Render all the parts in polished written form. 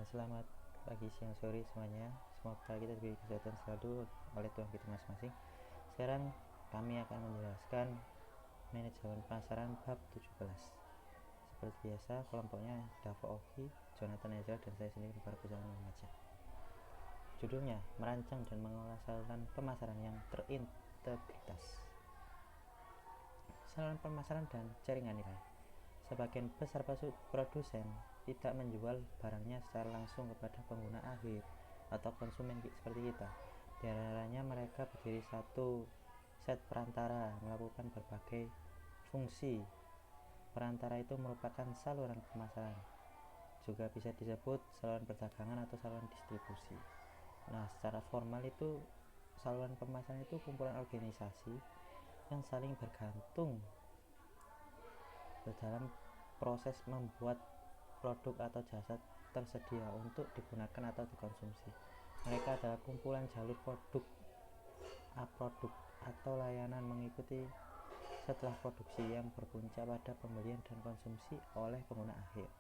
Selamat pagi, siang, sore semuanya. Semoga kita diberi kesehatan selalu oleh Tuhan kita masing-masing. Sekarang kami akan menjelaskan manajemen pemasaran bab 17. Seperti biasa, kelompoknya Davo Oki, Jonathan Ezra, dan saya sendiri para perusahaan mengajar. Judulnya, merancang dan mengelola saluran pemasaran yang terintegritas. Saluran pemasaran dan jaringan nilai. Sebagian besar produsen tidak menjual barangnya secara langsung kepada pengguna akhir atau konsumen seperti kita. Biasanya mereka berdiri satu set perantara melakukan berbagai fungsi. Perantara itu merupakan saluran pemasaran. Juga bisa disebut saluran perdagangan atau saluran distribusi. Nah, secara formal itu saluran pemasaran itu kumpulan organisasi yang saling bergantung dalam proses membuat produk atau jasa tersedia untuk digunakan atau dikonsumsi. Mereka adalah kumpulan jalur produk atau layanan mengikuti setelah produksi yang berpuncak pada pembelian dan konsumsi oleh pengguna akhir.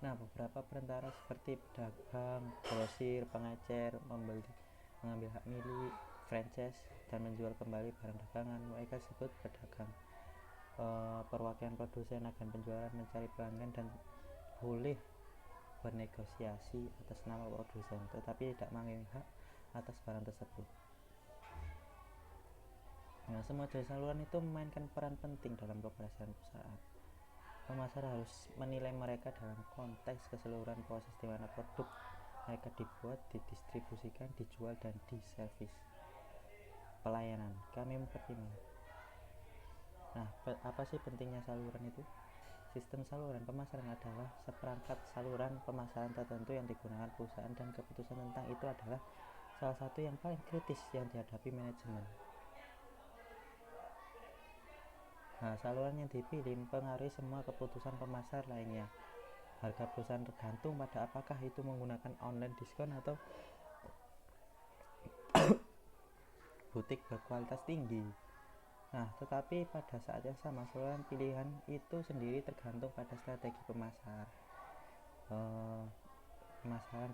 Nah, beberapa perantara seperti pedagang, grosir, pengecer, mengambil hak milik, franchise, dan menjual kembali barang dagangan, mereka disebut pedagang. Perwakilan produsen akan penjualan mencari pelanggan dan boleh bernegosiasi atas nama produsen, tetapi tidak mengambil hak atas barang tersebut. Nah, semua jenis saluran itu memainkan peran penting dalam keberhasilan perusahaan. Pemasar harus menilai mereka dalam konteks keseluruhan proses di mana produk mereka dibuat, didistribusikan, dijual, dan diservis. Pelayanan, kami mempertimbangkan. Nah, apa sih pentingnya saluran itu? Sistem saluran pemasaran adalah seperangkat saluran pemasaran tertentu yang digunakan perusahaan, dan keputusan tentang itu adalah salah satu yang paling kritis yang dihadapi manajemen. Nah, saluran yang dipilih mempengaruhi semua keputusan pemasar lainnya. Harga perusahaan tergantung pada apakah itu menggunakan online diskon atau butik berkualitas tinggi. Nah, tetapi pada saat yang sama, saluran pilihan itu sendiri tergantung pada strategi pemasaran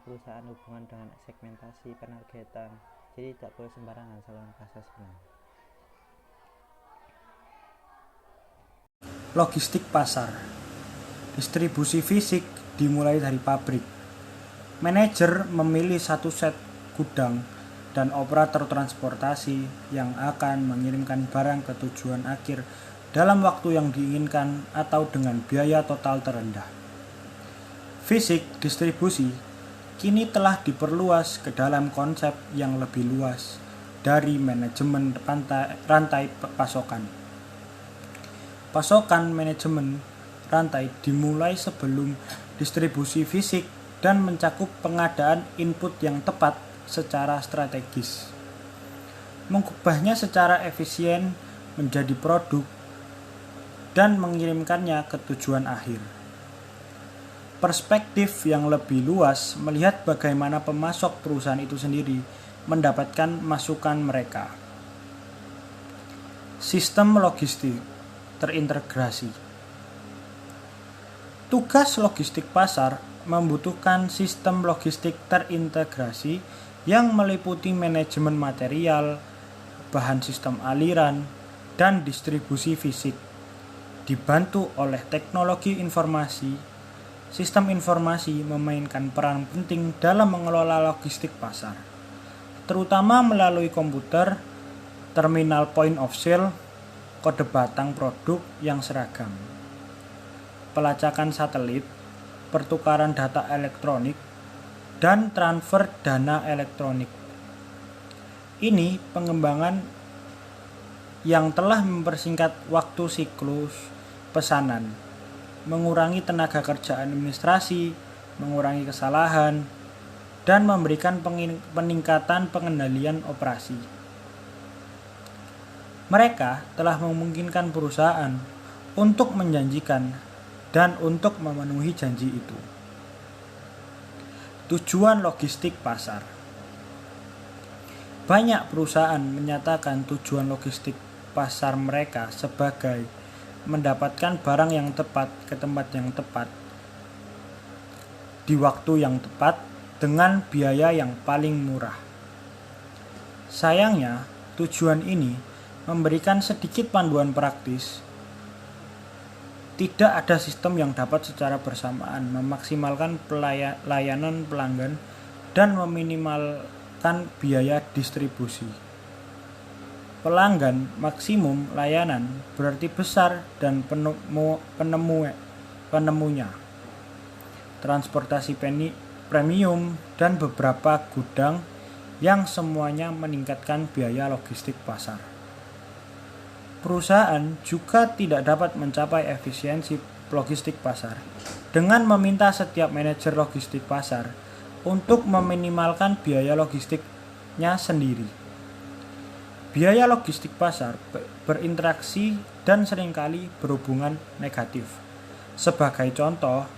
perusahaan, hubungan dengan segmentasi, penargetan. Jadi tidak boleh sembarangan saluran pasar sebenarnya. Logistik pasar. Distribusi fisik dimulai dari pabrik. Manajer memilih satu set gudang dan operator transportasi yang akan mengirimkan barang ke tujuan akhir dalam waktu yang diinginkan atau dengan biaya total terendah. Fisik distribusi kini telah diperluas ke dalam konsep yang lebih luas dari manajemen rantai pasokan. Pasokan manajemen rantai dimulai sebelum distribusi fisik dan mencakup pengadaan input yang tepat secara strategis, mengubahnya secara efisien menjadi produk, dan mengirimkannya ke tujuan akhir. Perspektif yang lebih luas melihat bagaimana pemasok perusahaan itu sendiri mendapatkan masukan mereka. Sistem logistik terintegrasi. Tugas logistik pasar membutuhkan sistem logistik terintegrasi yang meliputi manajemen material, bahan sistem aliran, dan distribusi fisik. Dibantu oleh teknologi informasi, sistem informasi memainkan peran penting dalam mengelola logistik pasar, terutama melalui komputer, terminal point of sale, kode batang produk yang seragam, pelacakan satelit, pertukaran data elektronik, dan transfer dana elektronik. Ini pengembangan yang telah mempersingkat waktu siklus pesanan, mengurangi tenaga kerja administrasi, mengurangi kesalahan, dan memberikan peningkatan pengendalian operasi. Mereka telah memungkinkan perusahaan untuk menjanjikan dan untuk memenuhi janji itu. Tujuan logistik pasar. Banyak perusahaan menyatakan tujuan logistik pasar mereka sebagai mendapatkan barang yang tepat ke tempat yang tepat di waktu yang tepat dengan biaya yang paling murah. Sayangnya, tujuan ini memberikan sedikit panduan praktis. Tidak ada sistem yang dapat secara bersamaan memaksimalkan layanan pelanggan dan meminimalkan biaya distribusi. Pelanggan maksimum layanan berarti besar dan penemunya. Transportasi premium dan beberapa gudang yang semuanya meningkatkan biaya logistik pasar. Perusahaan juga tidak dapat mencapai efisiensi logistik pasar dengan meminta setiap manajer logistik pasar untuk meminimalkan biaya logistiknya sendiri. Biaya logistik pasar berinteraksi dan seringkali berhubungan negatif. Sebagai contoh,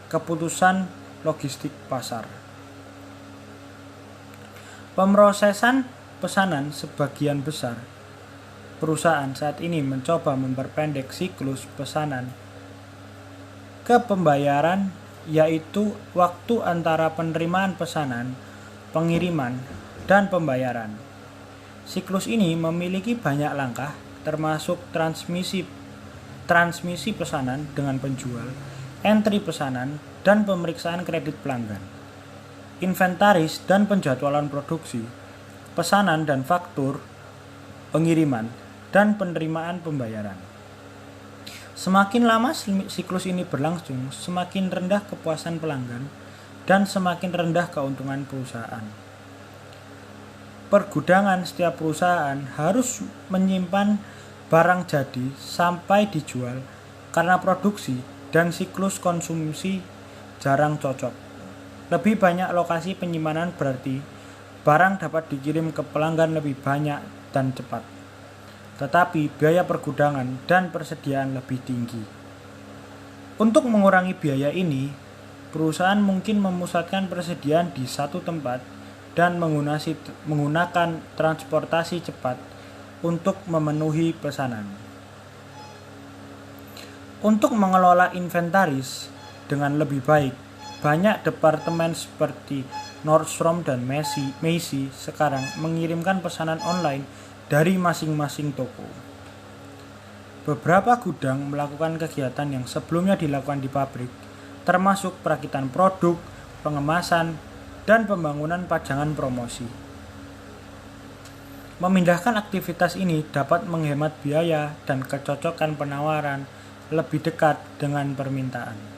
keputusan logistik pasar. Pemrosesan pesanan sebagian besar perusahaan saat ini mencoba memperpendek siklus pesanan ke pembayaran, yaitu waktu antara penerimaan pesanan, pengiriman, dan pembayaran. Siklus ini memiliki banyak langkah, termasuk transmisi pesanan dengan penjual, entry pesanan, dan pemeriksaan kredit pelanggan, inventaris dan penjadwalan produksi, pesanan dan faktur, pengiriman, dan penerimaan pembayaran. Semakin lama siklus ini berlangsung, semakin rendah kepuasan pelanggan dan semakin rendah keuntungan perusahaan. Pergudangan setiap perusahaan harus menyimpan barang jadi sampai dijual karena produksi dan siklus konsumsi jarang cocok. Lebih banyak lokasi penyimpanan berarti barang dapat dikirim ke pelanggan lebih banyak dan cepat. Tetapi biaya pergudangan dan persediaan lebih tinggi. Untuk mengurangi biaya ini, perusahaan mungkin memusatkan persediaan di satu tempat dan menggunakan transportasi cepat untuk memenuhi pesanan. Untuk mengelola inventaris dengan lebih baik, banyak departemen seperti Nordstrom dan Macy sekarang mengirimkan pesanan online dari masing-masing toko. Beberapa gudang melakukan kegiatan yang sebelumnya dilakukan di pabrik, termasuk perakitan produk, pengemasan, dan pembangunan pajangan promosi. Memindahkan aktivitas ini dapat menghemat biaya dan kecocokan penawaran lebih dekat dengan permintaan.